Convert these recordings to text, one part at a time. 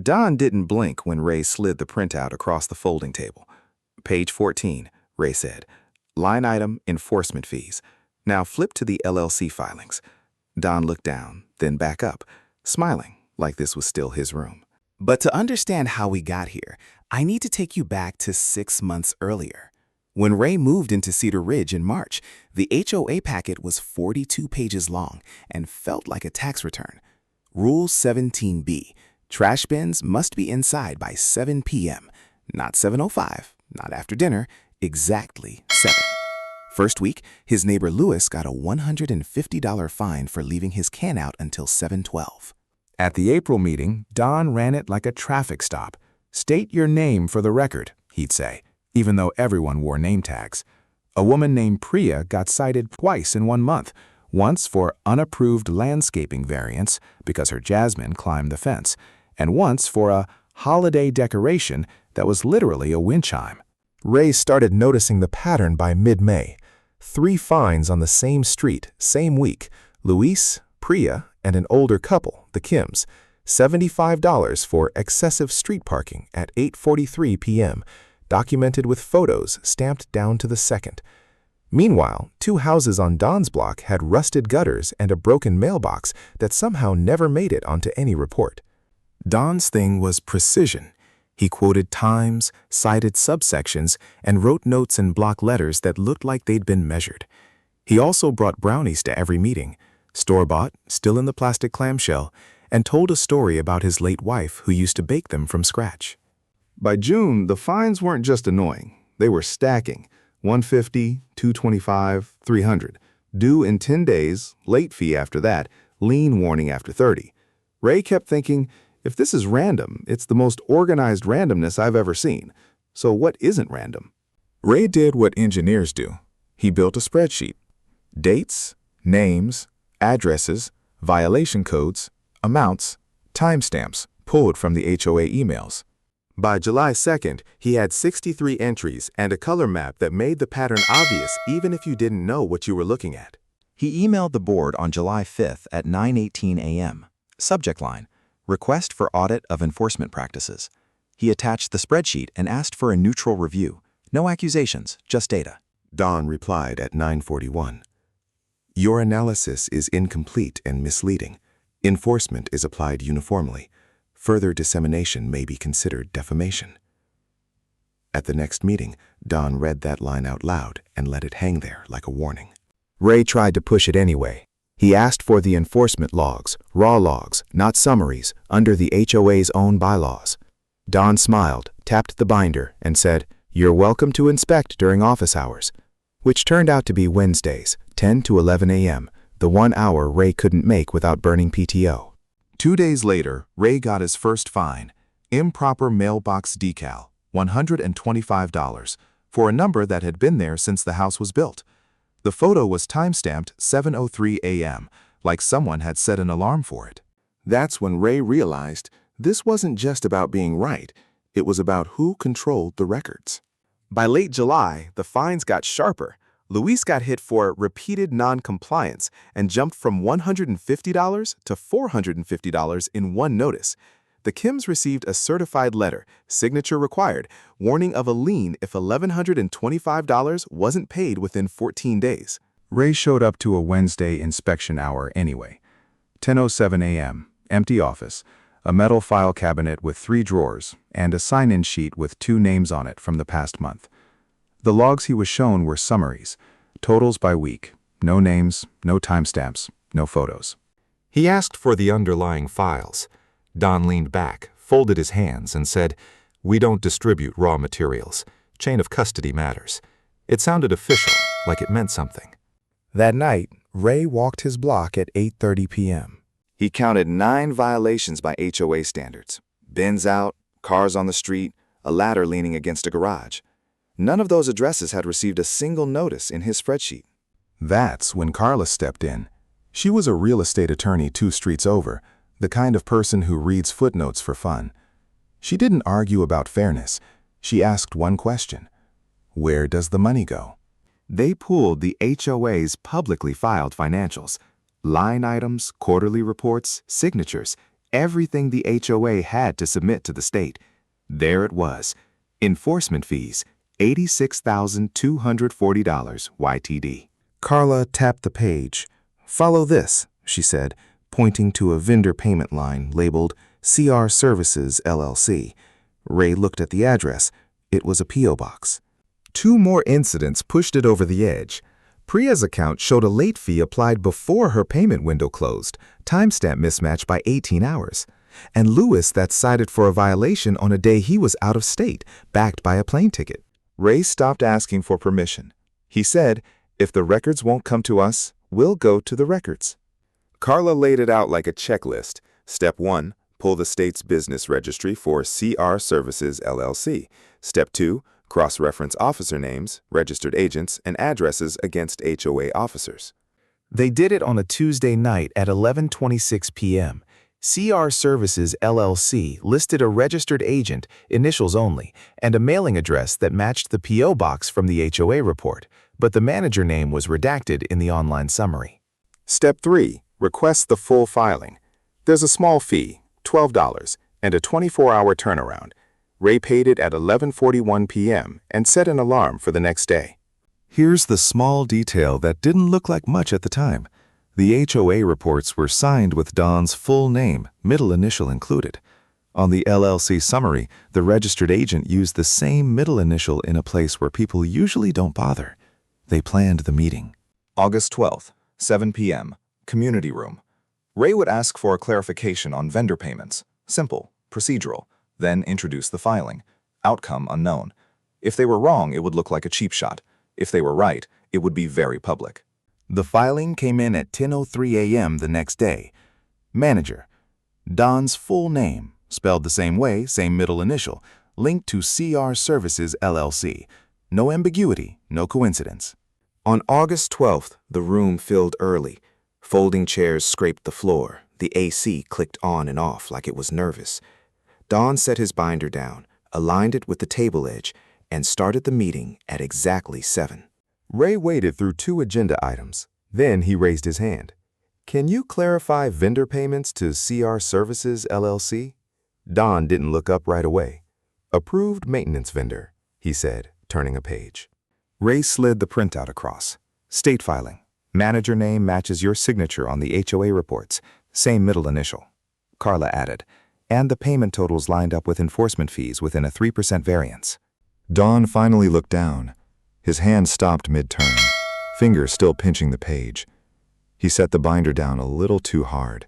Don didn't blink when Ray slid the printout across the folding table. Page 14, Ray said. Line item, enforcement fees. Now flip to the LLC filings. Don looked down, then back up, smiling like this was still his room. But to understand how we got here, I need to take you back to 6 months earlier. When Ray moved into Cedar Ridge in March, the HOA packet was 42 pages long and felt like a tax return. Rule 17B, trash bins must be inside by 7 p.m., not 7:05, not after dinner, exactly 7. First week, his neighbor Lewis got a $150 fine for leaving his can out until 7:12. At the April meeting, Don ran it like a traffic stop. State your name for the record, he'd say, even though everyone wore name tags. A woman named Priya got cited twice in 1 month, once for unapproved landscaping variance because her jasmine climbed the fence, and once for a holiday decoration that was literally a wind chime. Ray started noticing the pattern by mid-May. 3 fines on the same street, same week. Luis, Priya, and an older couple, the Kims. $75 for excessive street parking at 8:43 p.m., documented with photos stamped down to the second. Meanwhile, 2 houses on Don's block had rusted gutters and a broken mailbox that somehow never made it onto any report. Don's thing was precision. He quoted times, cited subsections, and wrote notes in block letters that looked like they'd been measured. He also brought brownies to every meeting, store-bought, still in the plastic clamshell, and told a story about his late wife who used to bake them from scratch. By June, the fines weren't just annoying. They were stacking. $150, $225, $300. Due in 10 days, late fee after that, lien warning after 30. Ray kept thinking, if this is random, it's the most organized randomness I've ever seen. So what isn't random? Ray did what engineers do. He built a spreadsheet. Dates, names, addresses, violation codes, amounts, timestamps pulled from the HOA emails. By July 2nd, he had 63 entries and a color map that made the pattern obvious even if you didn't know what you were looking at. He emailed the board on July 5th at 9:18 a.m. Subject line, Request for Audit of Enforcement Practices. He attached the spreadsheet and asked for a neutral review. No accusations, just data. Don replied at 9:41. Your analysis is incomplete and misleading. Enforcement is applied uniformly. Further dissemination may be considered defamation. At the next meeting, Don read that line out loud and let it hang there like a warning. Ray tried to push it anyway. He asked for the enforcement logs, raw logs, not summaries, under the HOA's own bylaws. Don smiled, tapped the binder, and said, "You're welcome to inspect during office hours," which turned out to be Wednesdays, 10 to 11 a.m., the 1 hour Ray couldn't make without burning PTO. 2 days later, Ray got his first fine, improper mailbox decal, $125, for a number that had been there since the house was built. The photo was timestamped 7:03 a.m., like someone had set an alarm for it. That's when Ray realized this wasn't just about being right, it was about who controlled the records. By late July, the fines got sharper. Luis got hit for repeated non-compliance and jumped from $150 to $450 in one notice. The Kims received a certified letter, signature required, warning of a lien if $1,125 wasn't paid within 14 days. Ray showed up to a Wednesday inspection hour anyway. 10:07 a.m., empty office, a metal file cabinet with 3 drawers, and a sign-in sheet with 2 names on it from the past month. The logs he was shown were summaries, totals by week, no names, no timestamps, no photos. He asked for the underlying files. Don leaned back, folded his hands, and said, "We don't distribute raw materials. Chain of custody matters." It sounded official, like it meant something. That night, Ray walked his block at 8:30 p.m. He counted 9 violations by HOA standards. Bins out, cars on the street, a ladder leaning against a garage. None of those addresses had received a single notice in his spreadsheet. That's when Carla stepped in. She was a real estate attorney 2 streets over, the kind of person who reads footnotes for fun. She didn't argue about fairness. She asked one question. Where does the money go? They pooled the HOA's publicly filed financials. Line items, quarterly reports, signatures, everything the HOA had to submit to the state. There it was. Enforcement fees, $86,240 YTD. Carla tapped the page. "Follow this," she said, pointing to a vendor payment line labeled CR Services LLC. Ray looked at the address. It was a P.O. box. 2 more incidents pushed it over the edge. Priya's account showed a late fee applied before her payment window closed, timestamp mismatch by 18 hours. And Lewis that cited for a violation on a day he was out of state, backed by a plane ticket. Ray stopped asking for permission. He said, "If the records won't come to us, we'll go to the records." Carla laid it out like a checklist. Step 1, pull the state's business registry for CR Services LLC. Step 2, cross-reference officer names, registered agents, and addresses against HOA officers. They did it on a Tuesday night at 11:26 p.m. CR Services LLC listed a registered agent, initials only, and a mailing address that matched the P.O. box from the HOA report, but the manager name was redacted in the online summary. Step 3, request the full filing. There's a small fee, $12, and a 24-hour turnaround. Ray paid it at 11:41 p.m. and set an alarm for the next day. Here's the small detail that didn't look like much at the time. The HOA reports were signed with Don's full name, middle initial included. On the LLC summary, the registered agent used the same middle initial in a place where people usually don't bother. They planned the meeting. August 12th, 7 p.m., community room. Ray would ask for a clarification on vendor payments. Simple, procedural. Then introduce the filing. Outcome unknown. If they were wrong, it would look like a cheap shot. If they were right, it would be very public. The filing came in at 10:03 a.m. the next day. Manager. Don's full name, spelled the same way, same middle initial, linked to CR Services LLC. No ambiguity, no coincidence. On August 12th, the room filled early. Folding chairs scraped the floor. The AC clicked on and off like it was nervous. Don set his binder down, aligned it with the table edge, and started the meeting at exactly 7. Ray waited through 2 agenda items. Then he raised his hand. "Can you clarify vendor payments to CR Services LLC?" Don didn't look up right away. "Approved maintenance vendor," he said, turning a page. Ray slid the printout across. State filing. Manager name matches your signature on the HOA reports. Same middle initial. Carla added. And the payment totals lined up with enforcement fees within a 3% variance. Don finally looked down. His hand stopped mid-turn, fingers still pinching the page. He set the binder down a little too hard,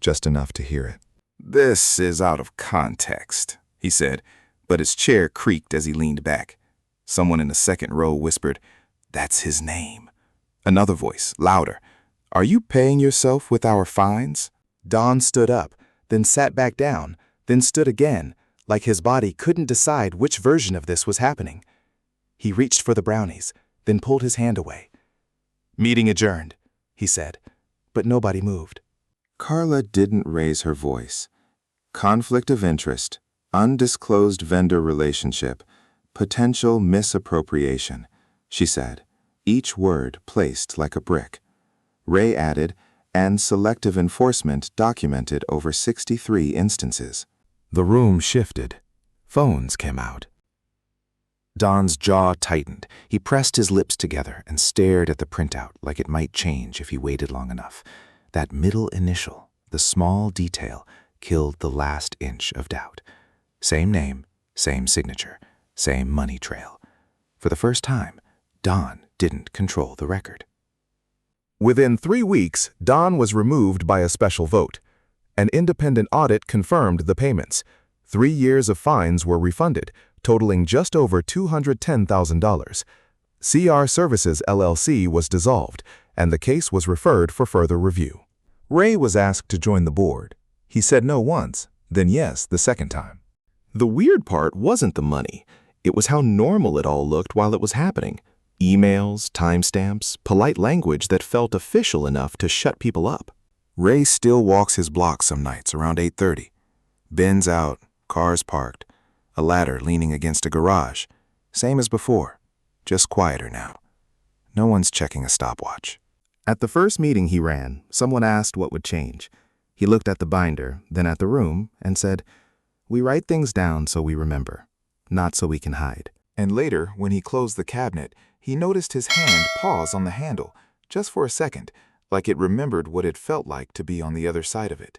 just enough to hear it. "This is out of context," he said, but his chair creaked as he leaned back. Someone in the second row whispered, "That's his name." Another voice, louder, "Are you paying yourself with our fines?" Don stood up, then sat back down, then stood again, like his body couldn't decide which version of this was happening. He reached for the brownies, then pulled his hand away. "Meeting adjourned," he said, but nobody moved. Carla didn't raise her voice. "Conflict of interest, undisclosed vendor relationship, potential misappropriation," she said, each word placed like a brick. Ray added, "and selective enforcement documented over 63 instances." The room shifted. Phones came out. Don's jaw tightened. He pressed his lips together and stared at the printout like it might change if he waited long enough. That middle initial, the small detail, killed the last inch of doubt. Same name, same signature, same money trail. For the first time, Don didn't control the record. Within 3 weeks, Don was removed by a special vote. An independent audit confirmed the payments. 3 years of fines were refunded, totaling just over $210,000. CR Services LLC was dissolved, and the case was referred for further review. Ray was asked to join the board. He said no once, then yes the second time. The weird part wasn't the money. It was how normal it all looked while it was happening. Emails, timestamps, polite language that felt official enough to shut people up. Ray still walks his block some nights around 8:30. Bins out, cars parked, a ladder leaning against a garage. Same as before, just quieter now. No one's checking a stopwatch. At the first meeting he ran, someone asked what would change. He looked at the binder, then at the room, and said, "We write things down so we remember, not so we can hide." And later, when he closed the cabinet, he noticed his hand pause on the handle, just for a second, like it remembered what it felt like to be on the other side of it.